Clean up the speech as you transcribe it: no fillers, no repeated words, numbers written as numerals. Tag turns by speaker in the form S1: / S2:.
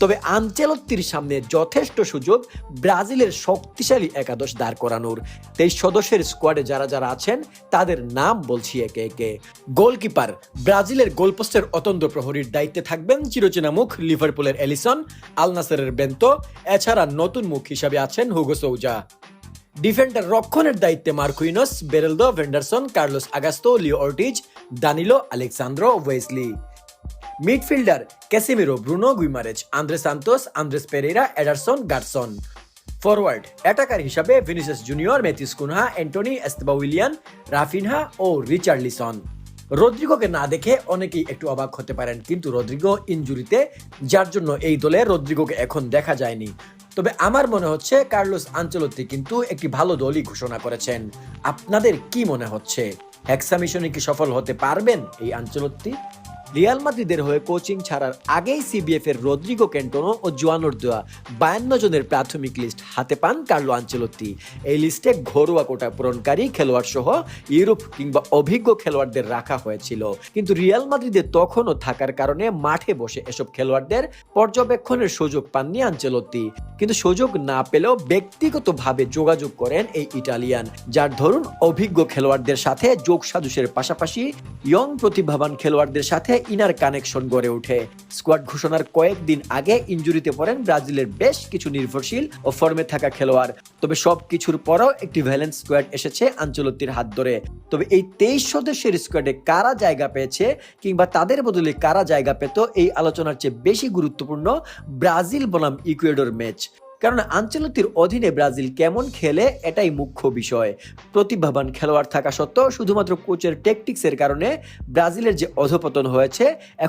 S1: তবে আনচেলত্তির সামনে যথেষ্ট সুযোগ ব্রাজিলের শক্তিশালী একাদশ দাঁড় করানোর। 23 সদস্যের স্কোয়াডে যারা যারা আছেন তাদের নাম বলছি একে একে। গোলকিপার, ব্রাজিলের গোলপোস্টের অতন্দ্র প্রহরীর দায়িত্বে থাকবেন চিরচেনা মুখ লিভারপুলের এলিসন, আল নাসেরের বেন্তো, এছাড়া নতুন মুখ হিসাবে আছেন হুগো সৌজা। ডিফেন্ডার রক্ষণের দায়িত্বে Marquinhos, Beraldo, Vanderson, Carlos Augusto, Leo Ortiz, Danilo, Alexsandro, Wesley. Midfielder Casemiro, Bruno Guimaraes, Andre Santos, Andreas Pereira, Ederson, Gerson. Forward attacker হিসাবে Vinicius Junior, Matheus Cunha, Antony, Estevao Willian, Raphinha ও Richarlison. রদ্রিগোকে না দেখে অনেকেই একটু অবাক হতে পারেন, কিন্তু রদ্রিগো ইনজুরিতে, যার জন্য এই দলে রদ্রিগোকে এখন দেখা যায়নি। তবে আমার মনে হচ্ছে কার্লোস আনচেলত্তি কিন্তু একটি ভালো দলই ঘোষণা করেছেন। আপনাদের কি মনে হচ্ছে? হেক্সা মিশনে কি সফল হতে পারবেন এই আনচেলত্তি? রিয়াল মাদ্রিদের হয়ে কোচিং ছাড়ার আগেই সিবিএফ এর রদ্রিগো ক্যান্টোনো ও জুয়ানোর দেওয়া 52 জনের প্রাথমিক লিস্ট হাতে পান কার্লো আনচেলত্তি। এই লিস্টে ঘরোয়া কোটা পূরণকারী খেলোয়াড় সহ ইউরোপ কিংবা অভিজ্ঞ খেলোয়াড়দের রাখা হয়েছিল, কিন্তু রিয়াল মাদ্রিদে তখনও থাকার কারণে মাঠে বসে এসব খেলোয়াড়দের পর্যবেক্ষণের সুযোগ পাননি আনচেলত্তি। কিন্তু সুযোগ না পেলেও ব্যক্তিগতভাবে যোগাযোগ করেন এই ইটালিয়ান, যার ধরুন অভিজ্ঞ খেলোয়াড়দের সাথে যোগ সাজুসের পাশাপাশি ইয়ং প্রতিভাবান খেলোয়াড়দের সাথে ইনার কানেকশন গড়ে ওঠে। স্কোয়াড ঘোষণার কয়েকদিন আগে ইনজুরিতে পড়েন ব্রাজিলের বেশ কিছু নির্ভরশীল ও ফর্মে থাকা খেলোয়াড়। তবে সব কিছুর পরও একটি ভ্যালেন্স স্কোয়াড এসেছে আনচেলত্তির হাত ধরে। তবে এই 23 সদস্যের স্কোয়াডে কারা জায়গা পেয়েছে কিংবা তাদের বদলে কারা জায়গা পেত, এই আলোচনার চেয়ে বেশি গুরুত্বপূর্ণ ব্রাজিল বনাম ইকুয়েডর ম্যাচ। কারণ আনচেলত্তির অধীনে ব্রাজিল কেমন খেলে এটাই মুখ্য বিষয়। প্রতিভাবান খেলোয়াড় থাকা সত্ত্বেও শুধুমাত্র কোচের ট্যাকটিক্সের কারণে ব্রাজিলের যে অধপতন হয়েছে, এখন